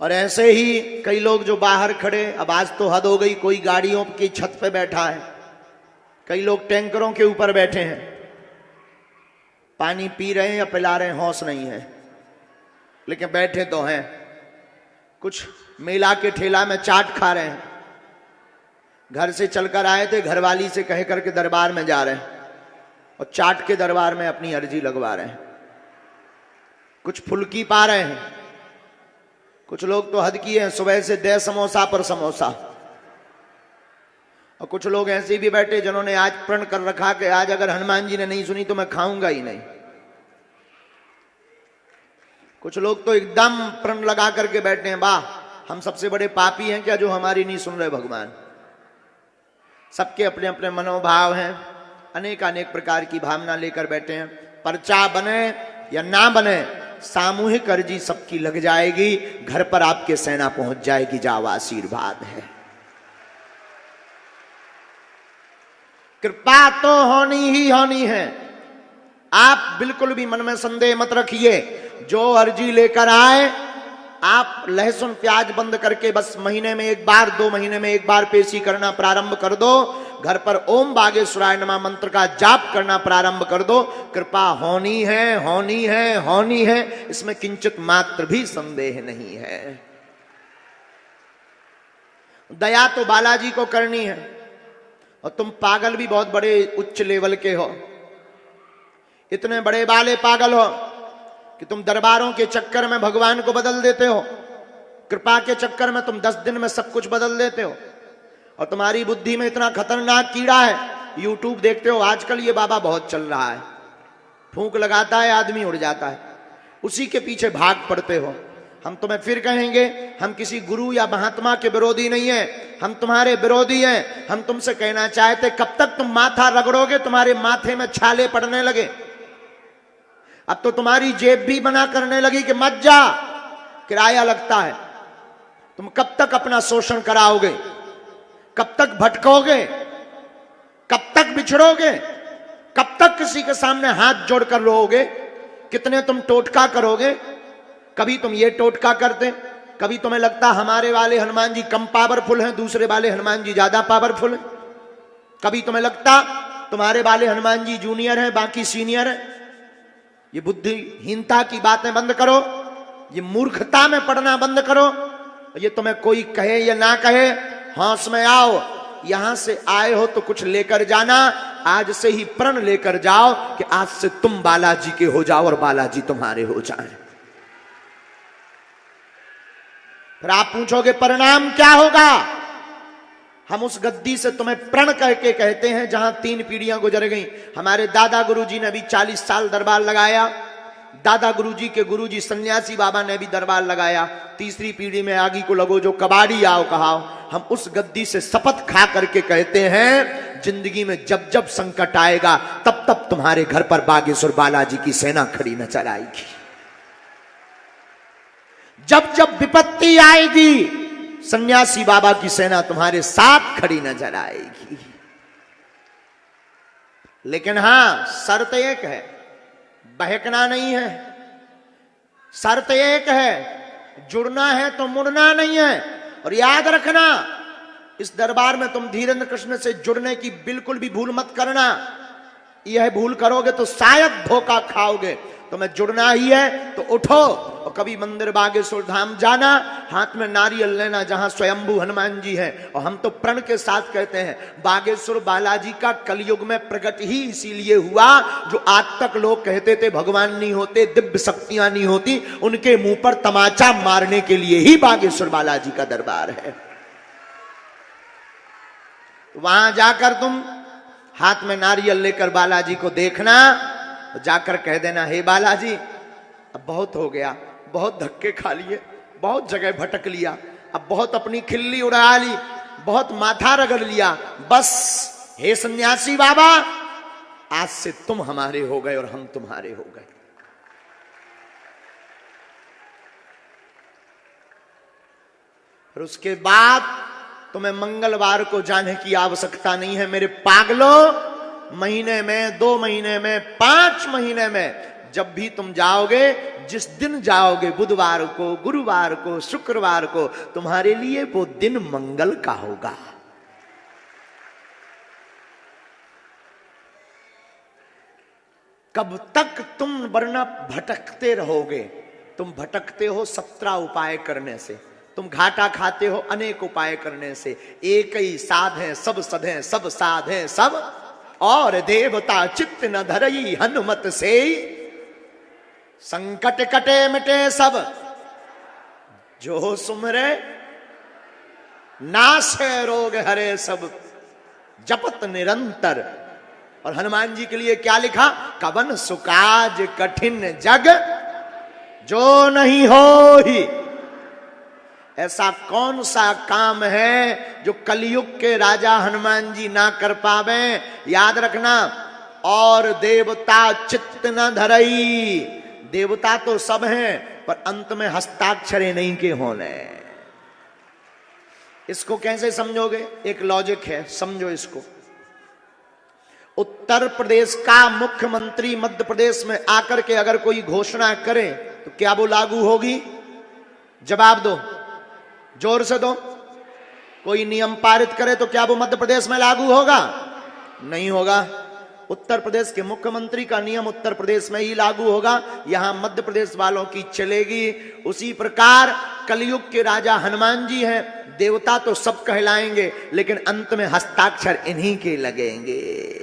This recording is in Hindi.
और ऐसे ही कई लोग जो बाहर खड़े, अब आज तो हद हो गई, कोई गाड़ियों की छत पे बैठा है, कई लोग टैंकरों के ऊपर बैठे हैं, पानी पी रहे हैं या पिला रहे हैं होश नहीं है, लेकिन बैठे तो हैं। कुछ मेला के ठेला में चाट खा रहे हैं, घर से चलकर आए थे, घरवाली से कह करके दरबार में जा रहे हैं और चाट के दरबार में अपनी अर्जी लगवा रहे हैं। कुछ फुल्की पा रहे हैं, कुछ लोग तो हद किए हैं, सुबह से दे समोसा पर समोसा। और कुछ लोग ऐसे भी बैठे जिन्होंने आज प्रण कर रखा कि आज अगर हनुमान जी ने नहीं सुनी तो मैं खाऊंगा ही नहीं। कुछ लोग तो एकदम प्रण लगा करके बैठे हैं, वाह हम सबसे बड़े पापी हैं क्या जो हमारी नहीं सुन रहे भगवान। सबके अपने अपने मनोभाव हैं, अनेक अनेक प्रकार की भावना लेकर बैठे हैं। पर्चा बने या ना बने, सामूहिक अर्जी सबकी लग जाएगी, घर पर आपके सेना पहुंच जाएगी, जाओ आशीर्वाद है। कृपा तो होनी ही होनी है, आप बिल्कुल भी मन में संदेह मत रखिए। जो अर्जी लेकर आए, आप लहसुन प्याज बंद करके बस महीने में एक बार, 2 महीने में एक बार पेशी करना प्रारंभ कर दो। घर पर ओम बागेश्वराय नमः मंत्र का जाप करना प्रारंभ कर दो। कृपा होनी है, होनी है, होनी है, इसमें किंचित मात्र भी संदेह नहीं है। दया तो बालाजी को करनी है, और तुम पागल भी बहुत बड़े उच्च लेवल के हो, इतने बड़े वाले पागल हो कि तुम दरबारों के चक्कर में भगवान को बदल देते हो, कृपा के चक्कर में तुम 10 दिन में सब कुछ बदल देते हो। और तुम्हारी बुद्धि में इतना खतरनाक कीड़ा है, यूट्यूब देखते हो, आजकल ये बाबा बहुत चल रहा है, फूंक लगाता है आदमी उड़ जाता है, उसी के पीछे भाग पड़ते हो। हम तुम्हें फिर कहेंगे, हम किसी गुरु या महात्मा के विरोधी नहीं है, हम तुम्हारे विरोधी हैं। हम तुमसे कहना चाहते, कब तक तुम माथा रगड़ोगे, तुम्हारे माथे में छाले पड़ने लगे। अब तो तुम्हारी जेब भी बना करने लगी कि मत जा, किराया लगता है। तुम कब तक अपना शोषण कराओगे, कब तक भटकोगे, कब तक बिछड़ोगे, कब तक किसी के सामने हाथ जोड़कर रोओगे, कितने तुम टोटका करोगे। कभी तुम ये टोटका करते, कभी तुम्हें लगता हमारे वाले हनुमान जी कम पावरफुल हैं, दूसरे वाले हनुमान जी ज्यादा पावरफुल हैं। कभी तुम्हें लगता तुम्हारे वाले हनुमान जी जूनियर हैं, बाकी सीनियर हैं। ये बुद्धिहीनता की बातें बंद करो, ये मूर्खता में पड़ना बंद करो। ये तुम्हें कोई कहे या ना कहे, होश में आओ। यहां से आए हो तो कुछ लेकर जाना, आज से ही प्रण लेकर जाओ कि आज से तुम बालाजी के हो जाओ और बालाजी तुम्हारे हो जाएं। फिर आप पूछोगे परिणाम क्या होगा। हम उस गद्दी से तुम्हें प्रण करके कहते हैं जहां 3 पीढ़ियां गुजर गई। हमारे दादा गुरुजी ने भी 40 साल दरबार लगाया, दादा गुरुजी के गुरुजी सन्यासी बाबा ने भी दरबार लगाया। तीसरी पीढ़ी में आगे को लगो जो कबाड़ी आओ कहाओ। हम उस गद्दी से शपथ खा करके कहते हैं, जिंदगी में जब जब संकट आएगा तब तब तुम्हारे घर पर बागेश्वर बालाजी की सेना खड़ी नजर आएगी। जब जब विपत्ति आएगी सन्यासी बाबा की सेना तुम्हारे साथ खड़ी नजर आएगी। लेकिन हां, शर्त एक है, बहकना नहीं है। शर्त एक है, जुड़ना है तो मुड़ना नहीं है। और याद रखना, इस दरबार में तुम धीरेन्द्र कृष्ण से जुड़ने की बिल्कुल भी भूल मत करना। यह भूल करोगे तो शायद धोखा खाओगे। तुम्हें जुड़ना ही है तो उठो और कभी मंदिर बागेश्वर धाम जाना, हाथ में नारियल लेना जहां स्वयंभू हनुमान जी हैं। और हम तो प्रण के साथ कहते हैं, बागेश्वर बालाजी का कलयुग में प्रकट ही इसीलिए हुआ, जो आज तक लोग कहते थे भगवान नहीं होते, दिव्य शक्तियां नहीं होती, उनके मुंह पर तमाचा मारने के लिए ही बागेश्वर बालाजी का दरबार है। वहां जाकर तुम हाथ में नारियल लेकर बालाजी को देखना, जाकर कह देना, हे बालाजी अब बहुत हो गया, बहुत धक्के खा लिए, बहुत जगह भटक लिया, अब बहुत अपनी खिल्ली उड़ा ली, बहुत माथा रगड़ लिया, बस हे सन्यासी बाबा आज से तुम हमारे हो गए और हम तुम्हारे हो गए। फिर उसके बाद तुम्हें मंगलवार को जाने की आवश्यकता नहीं है मेरे पागलों। महीने में, 2 महीने में, 5 महीने में जब भी तुम जाओगे, जिस दिन जाओगे, बुधवार को, गुरुवार को, शुक्रवार को, तुम्हारे लिए वो दिन मंगल का होगा। कब तक तुम वरना भटकते रहोगे? तुम भटकते हो 17 उपाय करने से, तुम घाटा खाते हो अनेक उपाय करने से। एक ही साध है सब सधे, सब साध है सब, और देवता चित्त न धरई हनुमत से। संकट कटे मिटे सब, जो सुमरे नाश है रोग हरे सब, जपत निरंतर। और हनुमान जी के लिए क्या लिखा? कवन सुकाज कठिन जग जो नहीं हो ही। ऐसा कौन सा काम है जो कलयुग के राजा हनुमान जी ना कर पावे? याद रखना, और देवता चित्त न धरई। देवता तो सब हैं, पर अंत में हस्ताक्षर नहीं के होने। इसको कैसे समझोगे? एक लॉजिक है, समझो इसको। उत्तर प्रदेश का मुख्यमंत्री मध्य प्रदेश में आकर के अगर कोई घोषणा करे तो क्या वो लागू होगी? जवाब दो, जोर से दो। कोई नियम पारित करे तो क्या वो मध्य प्रदेश में लागू होगा? नहीं होगा। उत्तर प्रदेश के मुख्यमंत्री का नियम उत्तर प्रदेश में ही लागू होगा, यहां मध्य प्रदेश वालों की चलेगी। उसी प्रकार कलयुग के राजा हनुमान जी हैं, देवता तो सब कहलाएंगे, लेकिन अंत में हस्ताक्षर इन्हीं के लगेंगे।